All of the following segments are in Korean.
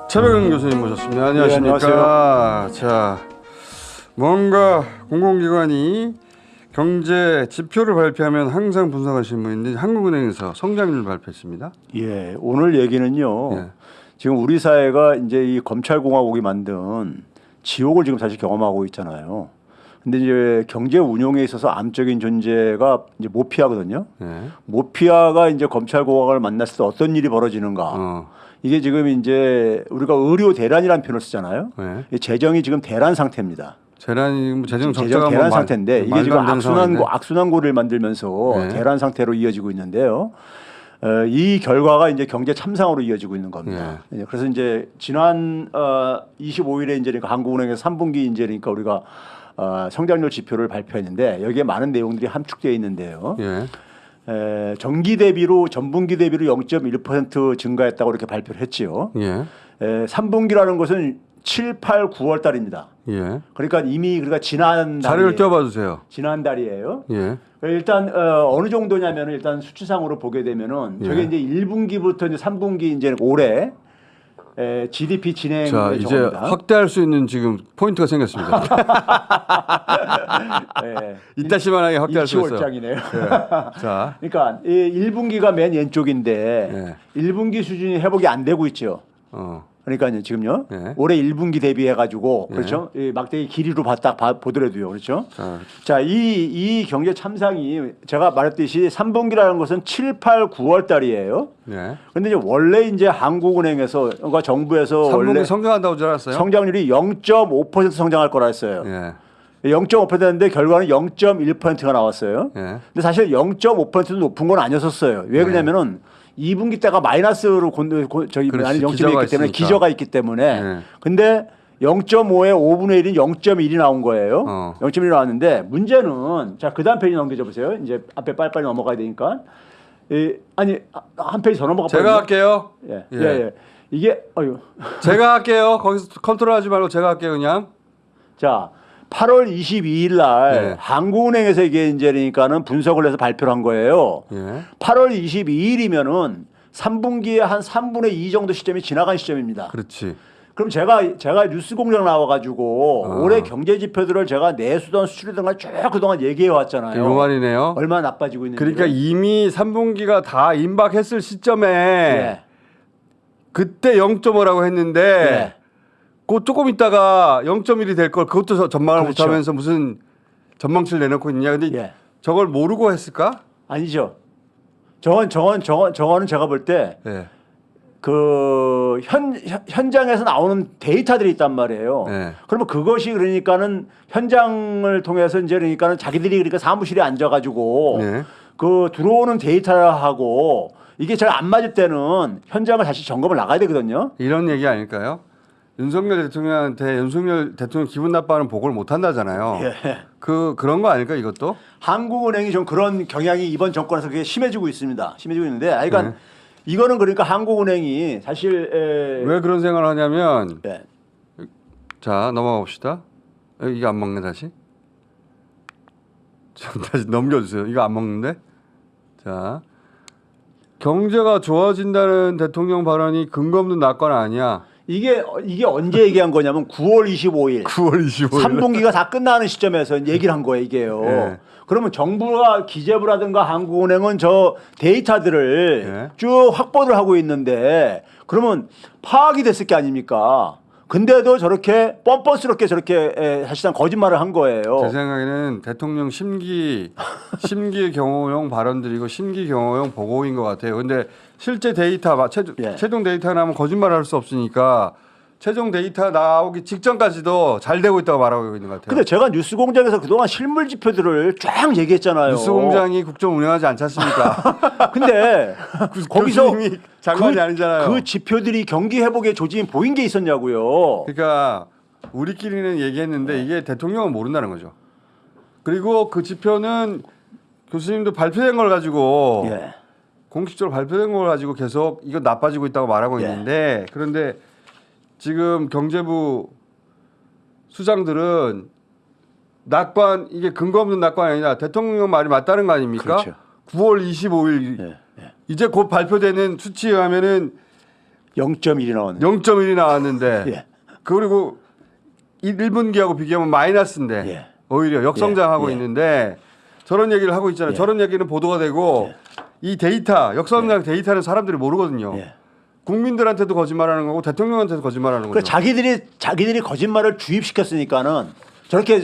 최백은 교수님 모셨습니다. 안녕하십니까. 자, 뭔가 공공기관이 경제 지표를 발표하면 항상 분석하시는 분인데 한국은행에서 성장률을 발표했습니다. 예, 오늘 얘기는요. 예. 지금 우리 사회가 이제 이 검찰공화국이 만든 지옥을 지금 사실 경험하고 있잖아요. 근데 이제 경제 운용에 있어서 암적인 존재가 이제 모피아거든요. 예. 모피아가 이제 검찰공화국을 만났을 때 어떤 일이 벌어지는가. 이게 지금 이제 우리가 의료 대란이라는 표현을 쓰잖아요. 예. 재정이 지금 대란 상태입니다. 재정 재정 대란 상태인데 이게 지금 악순환 악순환고리를 만들면서 네. 대란 상태로 이어지고 있는데요. 이 결과가 이제 경제 참상으로 이어지고 있는 겁니다. 네. 그래서 이제 지난 25일에 이제 그러니까 한국은행에서 3분기 이제 그러니까 우리가 성장률 지표를 발표했는데 여기에 많은 내용들이 함축되어 있는데요. 예. 전기 대비로 전분기 대비로 0.1% 증가했다고 이렇게 발표를 했지요. 예. 3분기라는 것은 7, 8, 9월 달입니다. 예. 그러니까 이미 그러니까 지난 자료를 띄워봐 주세요. 지난 달이에요. 예. 일단 어느 정도냐면은 일단 수치상으로 보게 되면은 저게 이제 1분기부터 이제 3분기 이제 올해 GDP 진행 자, 이제 정도입니다. 확대할 수 있는 지금 포인트가 생겼습니다. 네. 이따 시만하게 확대할 수 있어요. 일치월장이네요. 예. 자, 그러니까 1분기가 맨 왼쪽인데 1분기 수준이 회복이 안 되고 있죠. 그러니까요 지금요 네. 올해 1분기 대비해 가지고 그렇죠 이 막대기 길이로 보더라도요 그렇죠. 자, 이 경제 참상이 제가 말했듯이 3분기라는 것은 7, 8, 9월 달이에요. 네. 그런데 이제 원래 이제 한국은행에서 그러니까 정부에서 3분기 원래 성장한다고 줄 알았어요? 성장률이 0.5% 성장할 거라 했어요. 예. 0.5%였는데 결과는 0.1%가 나왔어요. 예. 근데 사실 0.5%도 높은 건 아니었었어요. 왜 그러냐면은 2분기 때가 마이너스로 저기 그렇지, 0.1이 기저가 있기 때문에 있으니까. 기저가 있기 때문에 네. 근데 0.5의 5분의 1인 0.1이 나온 거예요. 0.1이 나왔는데 문제는 자, 그다음 페이지 넘겨줘 보세요. 이제 앞에 빨리빨리 넘어가야 되니까. 아니 한 페이지 더 넘어가 제가 할게요. 예. 예. 예. 예. 이게 제가 할게요. 거기서 컨트롤하지 말고 제가 할게요, 그냥. 자, 8월 22일 날 네. 한국은행에서 이게 이제 그러니까는 분석을 해서 발표를 한 거예요. 예. 8월 22일이면은 3분기에 한 3분의 2 정도 시점이 지나간 시점입니다. 그렇지. 그럼 제가 뉴스공장 나와가지고 올해 경제 지표들을 제가 내수든 수출이든 간에 쭉 그동안 얘기해 왔잖아요. 요 말이네요. 얼마나 나빠지고 있는지. 그러니까 이미 3분기가 다 임박했을 시점에 예. 그때 0.5라고 했는데 예. 그 조금 있다가 0.1이 될 걸 그것도 전망을 그렇죠. 못하면서 무슨 전망치를 내놓고 있냐. 근데 예. 저걸 모르고 했을까? 아니죠. 저거는 제가 볼 때 예. 그 현장에서 나오는 데이터들이 있단 말이에요. 네. 그러면 그것이 그러니까는 현장을 통해서 이제 그러니까는 자기들이 그러니까 사무실에 앉아가지고 네. 그 들어오는 데이터하고 이게 잘 안 맞을 때는 현장을 다시 점검을 나가야 되거든요. 이런 얘기 아닐까요? 윤석열 대통령한테 윤석열 대통령 기분 나빠하는 보고를 못 한다잖아요. 예. 그런 거 아닐까 이것도? 한국은행이 좀 그런 경향이 이번 정권에서 그게 심해지고 있습니다. 심해지고 있는데, 그러니까 이거는 그러니까 한국은행이 사실 왜 그런 생각을 하냐면 예. 자 넘어가 봅시다. 이거 안 먹네 다시. 좀 다시 넘겨주세요. 이거 안 먹는데. 자 경제가 좋아진다는 대통령 발언이 근거 없는 낙관 아니야. 이게 언제 얘기한 거냐면 9월 25일. 9월 25일. 3분기가 다 끝나는 시점에서 얘기를 한 거예요, 이게요. 예. 그러면 정부가 기재부라든가 한국은행은 저 데이터들을 예. 쭉 확보를 하고 있는데 그러면 파악이 됐을 게 아닙니까? 근데도 저렇게 뻔뻔스럽게 저렇게 사실상 거짓말을 한 거예요. 제 생각에는 대통령 심기 경호용 발언들이고 심기 경호용 보고인 것 같아요. 근데 실제 데이터 최종 데이터 나오면 거짓말할 수 없으니까 최종 데이터 나오기 직전까지도 잘 되고 있다고 말하고 있는 것 같아요. 근데 제가 뉴스공장에서 그동안 실물 지표들을 쫙 얘기했잖아요. 뉴스공장이 국정 운영하지 않지 않습니까? 근데 거기서 장관이 아니잖아요. 그 지표들이 경기 회복의 조짐이 보인 게 있었냐고요. 그러니까 우리끼리는 얘기했는데 이게 대통령은 모른다는 거죠. 그리고 그 지표는 교수님도 발표된 걸 가지고 예. 공식적으로 발표된 걸 가지고 계속 이거 나빠지고 있다고 말하고 있는데 그런데 지금 경제부 수장들은 낙관 이게 근거 없는 낙관이 아니라 대통령 말이 맞다는 거 아닙니까? 그렇죠. 9월 25일 예, 예. 이제 곧 발표되는 수치에 의하면은 0.1이 나왔는데. 0.1이 나왔는데 예. 그리고 1분기하고 비교하면 마이너스인데 예. 오히려 역성장하고 예. 있는데 저런 얘기를 하고 있잖아요. 예. 저런 얘기는 보도가 되고 이 데이터 역성장 데이터는 사람들이 모르거든요. 예. 국민들한테도 거짓말하는 거고 대통령한테도 거짓말하는 그 거죠. 자기들이 거짓말을 주입시켰으니까는 저렇게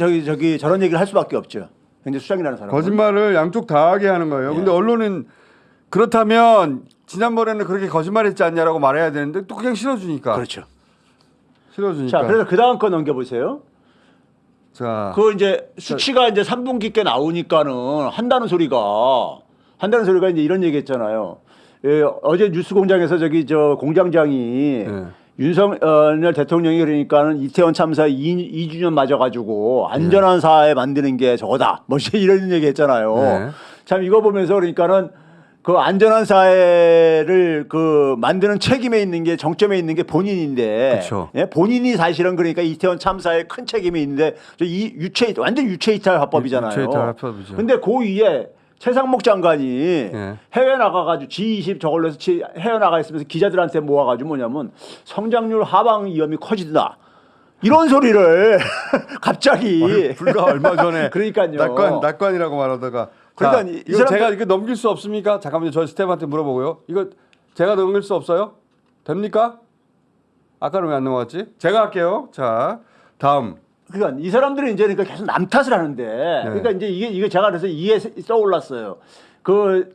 저런 얘기를 할 수밖에 없죠. 굉장히 수장이라는 사람. 거짓말을 양쪽 다 하게 하는 거예요. 예. 근데 언론은 그렇다면 지난번에는 그렇게 거짓말했지 않냐라고 말해야 되는데 또 그냥 실어주니까. 그렇죠. 실어주니까. 자, 그래서 그 다음 거 넘겨보세요. 자, 그 이제 수치가 이제 3분기께 나오니까는 한다는 소리가 이제 이런 얘기했잖아요. 예, 어제 뉴스공장에서 저 공장장이 네. 윤석열 대통령이 그러니까는 이태원 참사 2주년 맞아가지고 안전한 사회 만드는 게 저거다. 뭐 이런 얘기했잖아요. 네. 참 이거 보면서 그러니까는 그 안전한 사회를 그 만드는 책임에 있는 게 정점에 있는 게 본인인데, 그쵸. 예? 본인이 사실은 그러니까 이태원 참사에 큰 책임이 있는데 이 완전 유체이탈 화법이잖아요. 유체이탈 화법이죠. 근데 그 위에 최상목 장관이 예. 해외 나가가지고 G20 저걸로 해서 해외 나가 있으면서 기자들한테 모아가지고 뭐냐면 성장률 하방 위험이 커진다. 이런 소리를 갑자기 불과 얼마 전에 그러니까요. 낙관이라고 말하다가 그러니까 자, 이 이거 제가 이거 넘길 수 없습니까? 잠깐만요. 저 스태프한테 물어보고요. 이거 제가 넘길 수 없어요? 됩니까? 아까는 왜 안 넘어갔지? 제가 할게요. 자, 다음. 그러니까 이 사람들은 이제 그러니까 계속 남 탓을 하는데 그러니까 이제 이게 제가 그래서 이게 떠올랐어요. 그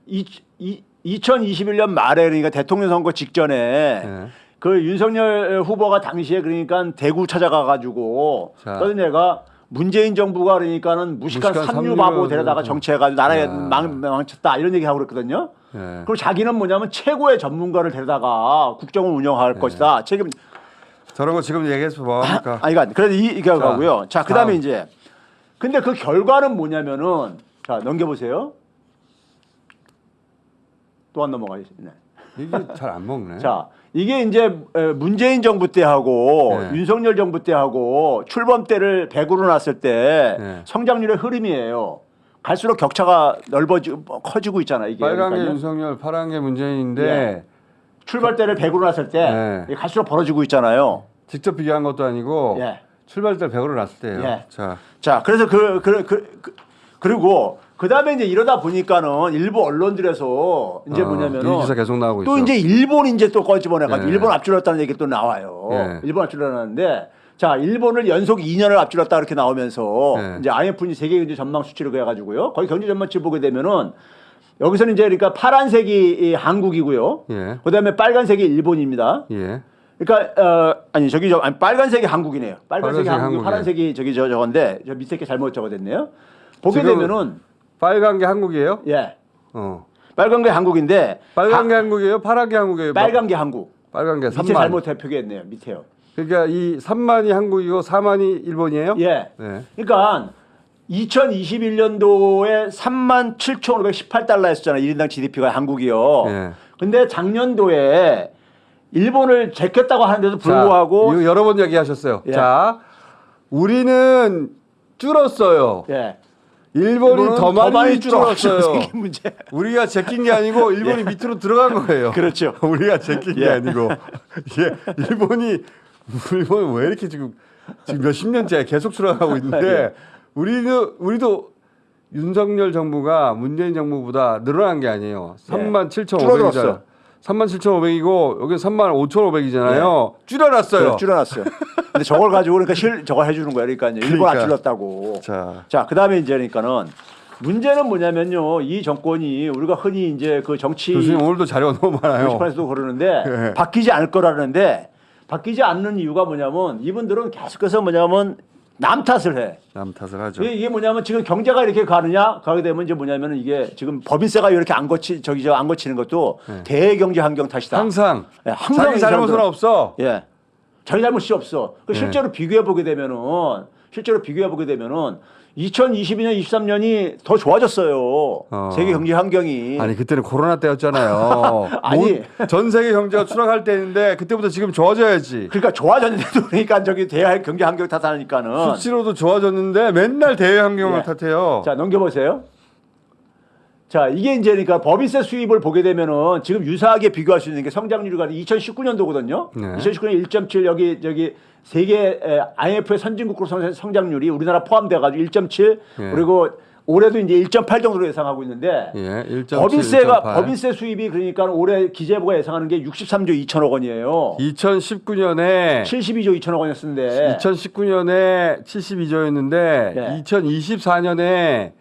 2021년 말에 그러니까 대통령 선거 직전에 네. 그 윤석열 후보가 당시에 그러니까 대구 찾아가 가지고 그래서 내가 문재인 정부가 그러니까는 무식한 삼류 바보 데려다가 정치해가지고 나라에 망쳤다 이런 얘기하고 그랬거든요. 네. 그리고 자기는 뭐냐면 최고의 전문가를 데려다가 국정을 운영할 것이다. 책임. 저런 거 지금 얘기해서 뭐합니까? 아니, 그래서 이게 가고요. 자, 그 다음에 다음. 이제. 근데 그 결과는 뭐냐면은, 자, 넘겨보세요. 또 안 넘어가겠네. 이게 잘 안 먹네. 자, 이게 이제 문재인 정부 때 하고 네. 윤석열 정부 때 하고 출범 때를 100으로 놨을 때 네. 성장률의 흐름이에요. 갈수록 격차가 커지고 있잖아요. 이게. 빨간 게 그러니까요. 윤석열, 파란 게 문재인인데 예. 출발 때를 100으로 놨을 때 네. 갈수록 벌어지고 있잖아요. 직접 비교한 것도 아니고 예. 출발 때 100으로 났을 때예요. 예. 자, 그래서 그리고 그 다음에 이제 이러다 보니까는 일부 언론들에서 이제 뭐냐면은 이 기사 계속 나오고 또 있어. 이제 일본 이제 또 꺼집어내가지고 예. 일본 앞줄렀다는 얘기 또 나와요. 예. 일본 앞줄렀는데 자 일본을 연속 2년을 앞줄렀다 이렇게 나오면서 예. 이제 IMF 세계 경제 전망 수치를 해가지고요. 거기 경제 전망치 보게 되면은 여기서는 이제 그러니까 파란색이 한국이고요. 예. 그다음에 빨간색이 일본입니다. 예. 그러니까 아니 빨간색이 한국이네요. 빨간색이 빨간색이 한국, 한국이네. 파란색이 저건데 저 밑에 게 잘못 적어됐네요. 보게 지금 되면은 빨간 게 한국이에요? 예. 빨간 게 한국인데 게 한국이에요? 파란 게 한국이에요? 빨간 게 한국. 빨간 게 밑에 3만. 잘못 표기했네요. 밑에요. 그러니까 이 3만이 한국이고 4만이 일본이에요? 예. 네. 그러니까 2021년도에 37,518달러였잖아요. 1인당 GDP가 한국이요. 예. 근데 작년도에 일본을 제꼈다고 하는데도 불구하고 자, 이거 여러 번 얘기하셨어요. 예. 자, 우리는 줄었어요. 예. 일본이 더 많이 줄었어요. 이게 문제. 우리가 제낀 게 아니고 일본이 밑으로 들어간 거예요. 그렇죠. 우리가 제낀 게 예. 아니고 이게 일본이 왜 이렇게 지금 몇십 년째 계속 줄어가고 있는데 예. 우리도 윤석열 정부가 문재인 정부보다 늘어난 게 아니에요. 37,500이잖아요. 줄어들었어. 37,500이고 여기 35,500이잖아요. 줄여놨어요. 줄여놨어요. 근데 저걸 가지고 그러니까 저걸 해주는 거예요. 그러니까 일본 안 그러니까. 줄였다고. 자, 그다음에 이제 그러니까는 문제는 뭐냐면요. 이 정권이 우리가 흔히 이제 그 정치 교수님 오늘도 자료가 너무 많아요. 게시판에서도 그러는데 예. 바뀌지 않을 거라는데 바뀌지 않는 이유가 뭐냐면 이분들은 계속해서 뭐냐면 남 탓을 해. 남 탓을 하죠. 이게 뭐냐면 지금 경제가 이렇게 가게 되면 이제 뭐냐면 이게 지금 법인세가 이렇게 안 거치는 것도 대경제 환경 탓이다. 항상 예, 항상 자기 이 잘못은 사람들은- 없어. 예. 자기 잘못이 없어. 예. 실제로 비교해 보게 되면은 2022년, 23년이 더 좋아졌어요. 세계 경제 환경이. 아니 그때는 코로나 때였잖아요. 아니 전 세계 경제가 추락할 때인데 그때부터 지금 좋아져야지. 그러니까 좋아졌는데도 그러니까 저기 대외 경제 환경 탓하니까는 수치로도 좋아졌는데 맨날 대외 환경을 탓해요. 자 넘겨보세요. 자 이게 이제 그러니까 법인세 수입을 보게 되면은 지금 유사하게 비교할 수 있는 게 성장률이 2019년도거든요. 네. 2019년 1.7 여기 세계 IMF의 선진국으로 성장률이 우리나라 포함돼가지고 1.7 예. 그리고 올해도 이제 1.8 정도로 예상하고 있는데 예, 1.7, 법인세가 1.8. 법인세 수입이 그러니까 올해 기재부가 예상하는 게 63조 2천억 원이에요. 2019년에 72조 2천억 원이었는데 2019년에 72조였는데 네. 2024년에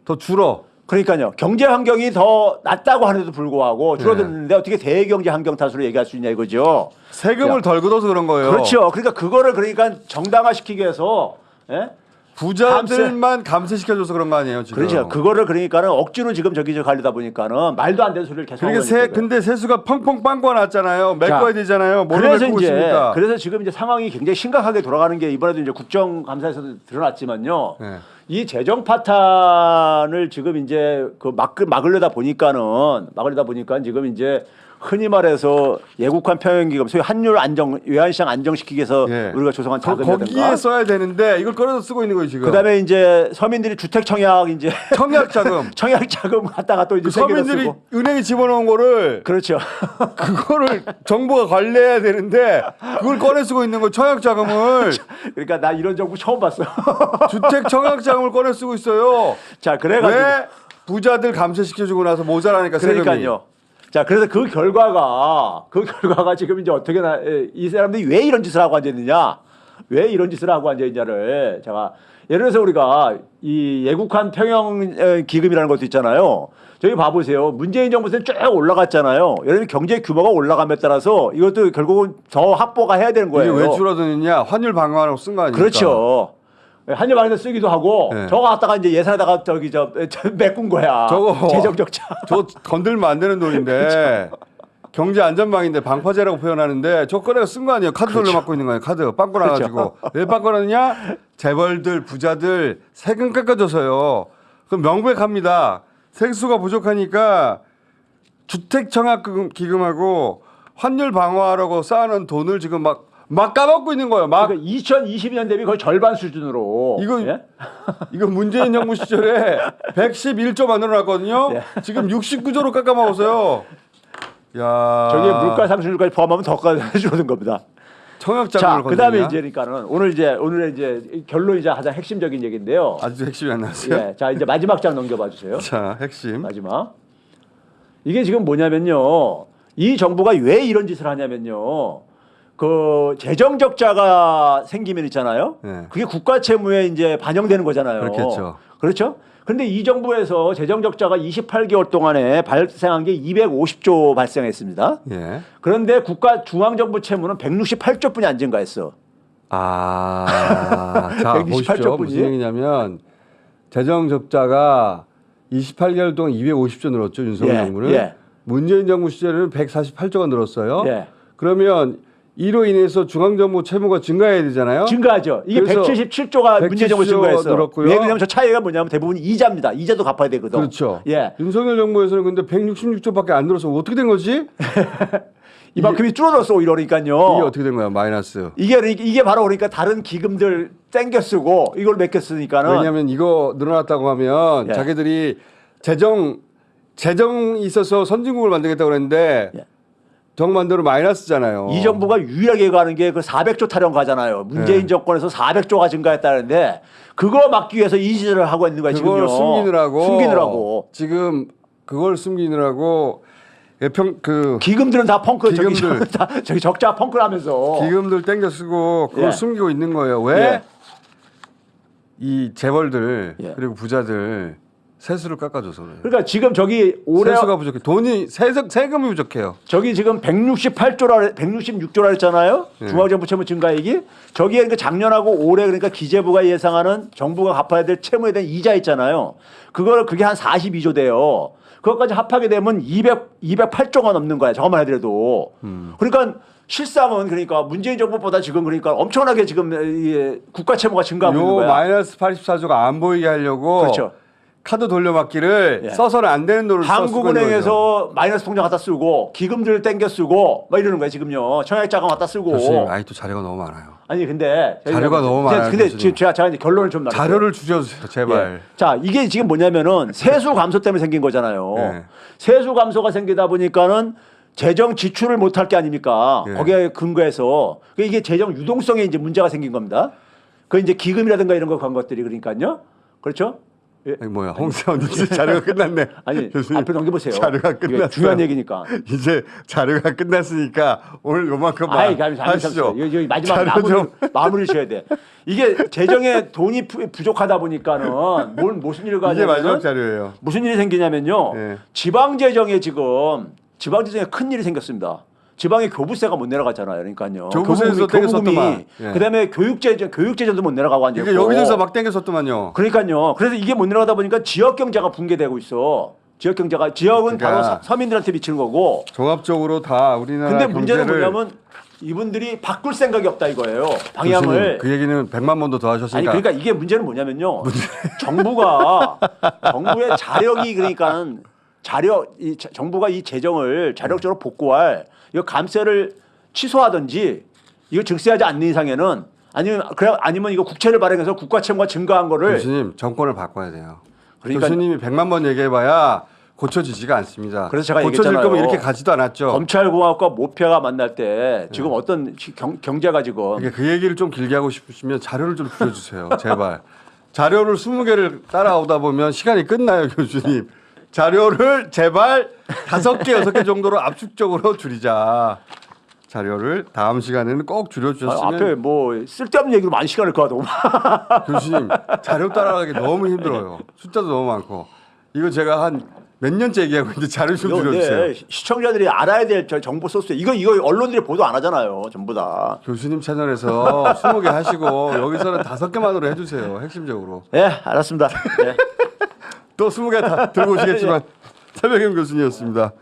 더 줄어. 그러니까요. 경제 환경이 더 낫다고 하는데도 불구하고 줄어드는데 어떻게 대경제 환경 탓으로 얘기할 수 있냐 이거죠. 세금을 덜 걷어서 그런 거예요. 그렇죠. 그러니까 그거를 그러니까 정당화시키기 위해서 예? 부자들만 감세시켜줘서 그런 거 아니에요 지금. 그렇죠. 그거를 그러니까는 억지로 지금 저기 가려다 보니까는 말도 안 되는 소리를 계속 하고 그러니까 근데 세수가 펑펑 빵꾸가 났잖아요. 메꿔야 되잖아요. 뭘로 그래서 메꾸고 이제 있습니까? 그래서 지금 이제 상황이 굉장히 심각하게 돌아가는 게 이번에도 이제 국정감사에서도 드러났지만요. 네. 이 재정 파탄을 지금 이제 막으려다 보니까 지금 이제 흔히 말해서 예국한 평형기금 소위 환율 안정 외환시장 안정시키기 위해서 예. 우리가 조성한 자금이라든가 거기에 써야 되는데 이걸 꺼내서 쓰고 있는 거예요 지금. 그다음에 이제 서민들이 주택 청약 이제 청약 자금. 청약 자금 갖다가 또 이제 그 세계로 서민들이 쓰고. 은행에 집어넣은 거를 그렇죠. 그거를 정부가 관리해야 되는데 그걸 꺼내 쓰고 있는 거 청약 자금을. 그러니까 나 이런 정부 처음 봤어. 주택 청약 자금을 꺼내 쓰고 있어요. 자 그래가지고 왜 부자들 감세시켜주고 나서 모자라니까 세금이. 그러니까요. 자, 그래서 그 결과가 지금 이제 어떻게 이 사람들이 왜 이런 짓을 하고 앉아있느냐? 왜 이런 짓을 하고 앉아있냐를 제가 예를 들어서 우리가 이 예국한 평형 기금이라는 것도 있잖아요. 저기 봐보세요. 문재인 정부 때는 쭉 올라갔잖아요. 여러분 경제 규모가 올라감에 따라서 이것도 결국은 더 확보가 해야 되는 거예요. 이게 왜 줄어드느냐? 환율 방어하라고 쓴 거 아닙니까? 그렇죠. 한일 방에서 쓰기도 하고 네. 저거 갖다가 이제 예산에다가 저기 메꾼 거야. 저거 재정 적자. 저 건들면 안 되는 돈인데 그렇죠. 경제 안전망인데 방파제라고 표현하는데 저 꺼내가 쓴 거 아니에요? 카드 돌려 맞고 있는 거예요. 카드 빵꾸 나가지고 왜 빵꾸 나느냐? 재벌들 부자들 세금 깎아줘서요. 그럼 명백합니다. 세수가 부족하니까 주택 청약 기금하고 환율 방어하라고 쌓아놓은 돈을 지금 막 까먹고 있는 거예요. 막 그러니까 2020년 대비 거의 절반 수준으로. 이거 문재인 정부 시절에 111조 만들어놨거든요. 예. 지금 69조로 깎아먹었어요. 야, 저게 물가 상승률까지 포함하면 더까지 줄어든 겁니다. 청약자금을 자, 그다음에 건드리냐? 이제 그러니까는 오늘의 이제 결론이자 가장 핵심적인 얘기인데요. 아직도 핵심이 안 나왔어요. 예, 자 이제 마지막 장 넘겨봐 주세요. 자, 핵심. 마지막. 이게 지금 뭐냐면요. 이 정부가 왜 이런 짓을 하냐면요. 그 재정 적자가 생기면 있잖아요. 네. 그게 국가 채무에 이제 반영되는 거잖아요. 그렇겠죠. 그렇죠? 근데 이 정부에서 재정 적자가 28개월 동안에 발생한 게 250조 발생했습니다. 예. 그런데 국가 중앙정부 채무는 168조뿐이 안 증가했어. 아, 자 168조 보십시오. 뿐이에요? 무슨 얘기냐면 재정 적자가 28개월 동안 250조 늘었죠. 윤석열 예, 정부는. 예. 문재인 정부 시절에는 148조가 늘었어요. 예. 그러면 이로 인해서 중앙정부 채무가 증가해야 되잖아요. 증가하죠. 이게 그래서 177조가 문재인 정부 177조가 증가했어. 늘었고요. 왜 그러냐면 저 차이가 뭐냐면 대부분 이자입니다. 이자도 갚아야 되거든. 그렇죠. 예. 윤석열 정부에서는 근데 166조밖에 안 늘어서 어떻게 된 거지? 이만큼이 줄어들었어 오히려 그러니까요. 이게 어떻게 된 거야? 마이너스. 이게 바로 그러니까 다른 기금들 땡겨 쓰고 이걸 맡겨 쓰니까는 왜냐하면 이거 늘어났다고 하면 예. 자기들이 재정이 있어서 선진국을 만들겠다고 그랬는데 예. 정반대로 마이너스잖아요. 이 정부가 유일하게 가는 게 그 400조 타령 가잖아요. 문재인 네. 정권에서 400조가 증가했다는데 그거 막기 위해서 이 짓을 하고 있는 거야 그걸 지금요. 숨기느라고. 지금 그걸 숨기느라고 기금들은 다 펑크 기금들. 저기 적자 펑크를 하면서 기금들 땡겨 쓰고 그걸 예. 숨기고 있는 거예요. 왜? 예. 이 재벌들 예. 그리고 부자들 세수를 깎아줘서 그래요. 그러니까 지금 저기 올해 세수가 부족해. 돈이 세금이 부족해요. 저기 지금 168조라 166조라 했잖아요. 네. 중앙정부 채무 증가액이 저기에 그러니까 작년하고 올해 그러니까 기재부가 예상하는 정부가 갚아야 될 채무에 대한 이자 있잖아요. 그게 한 42조 돼요. 그것까지 합하게 되면 208조가 넘는 거야. 저것만 해도. 그러니까 실상은 그러니까 문재인 정부보다 지금 그러니까 엄청나게 지금 국가 채무가 증가하고 있는 거야. 마이너스 84조가 안 보이게 하려고 그렇죠. 카드 돌려막기를 예. 써서는 안 되는 돈을 한국은행에서 마이너스 통장 갖다 쓰고 기금들을 땡겨 쓰고 막 이러는 거야 지금요. 청약자금 갖다 쓰고. 교수님, 아직도 자료가 너무 많아요. 아니 근데 자료가 너무 많아요. 근데 교수님. 제가 이제 결론을 좀 말할게요. 자료를 주셔주세요, 제발. 예. 자 이게 지금 뭐냐면은 세수 감소 때문에 생긴 거잖아요. 예. 세수 감소가 생기다 보니까는 재정 지출을 못할 게 아닙니까? 예. 거기에 근거해서 이게 재정 유동성에 이제 문제가 생긴 겁니다. 그 이제 기금이라든가 이런 거 간 것들이 그러니까요. 그렇죠? 예. 아니, 뭐야, 홍세원 이제 자료가 끝났네. 아니 교수님, 앞에 넘겨보세요. 자료가 이게 끝났어요. 중요한 얘기니까. 이제 자료가 끝났으니까 오늘 요만큼만 아이, 하시죠. 여기 마지막 마무리 지어야 돼. 이게 재정에 돈이 부족하다 보니까는 무슨 일을 이게 가지고 마지막 자료예요. 무슨 일이 생기냐면요. 예. 지방 재정에 큰 일이 생겼습니다. 지방의 교부세가 못 내려갔잖아요. 그러니까요. 교부세에서 땡겼었더만. 예. 그다음에 교육재정도 못 내려가고 앉았고. 이게 여기저기서 막 땡겼었더만요. 그러니까요. 그래서 이게 못 내려가다 보니까 지역 경제가 붕괴되고 있어. 지역은 그러니까 바로 서민들한테 미치는 거고. 종합적으로 다 우리나라 근데 문제는 경제를 뭐냐면 이분들이 바꿀 생각이 없다 이거예요. 방향을. 교수님, 그 얘기는 100만 번도 더 아니 하셨으니까. 그러니까 이게 문제는 뭐냐면요. 정부의 자력이 그러니까 정부가 이 재정을 자력적으로 복구할 이거 감세를 취소하든지 이거 증세하지 않는 이상에는 아니면 이거 국채를 발행해서 국가 채무가 증가한 거를 교수님 정권을 바꿔야 돼요. 그러니까 교수님이 100만 번 얘기해봐야 고쳐지지가 않습니다. 그래서 제가 고쳐질 얘기했잖아요. 거면 이렇게 가지도 않았죠. 검찰공화국과 모패가 만날 때 지금 어떤 경제가 지금 그러니까 그 얘기를 좀 길게 하고 싶으시면 자료를 좀 줄여주세요. 제발. 자료를 20개를 따라오다 보면 시간이 끝나요, 교수님. 자료를 제발 5개, 6개 정도로 압축적으로 줄이자. 자료를 다음 시간에는 꼭 줄여주셨으면. 앞에 뭐 쓸데없는 얘기로 많이 시간을 가도 교수님 자료 따라가기 너무 힘들어요. 숫자도 너무 많고. 이거 제가 한 몇 년째 얘기하고 있는데 자료 좀 줄여주세요. 시청자들이 알아야 될 정보 소스 이거 언론들이 보도 안 하잖아요. 전부 다. 교수님 채널에서 20개 하시고 여기서는 5개만으로 해주세요. 핵심적으로. 네, 알았습니다. 네. 또 20개 다 들고 오시겠지만蔡백현 교수님이었습니다.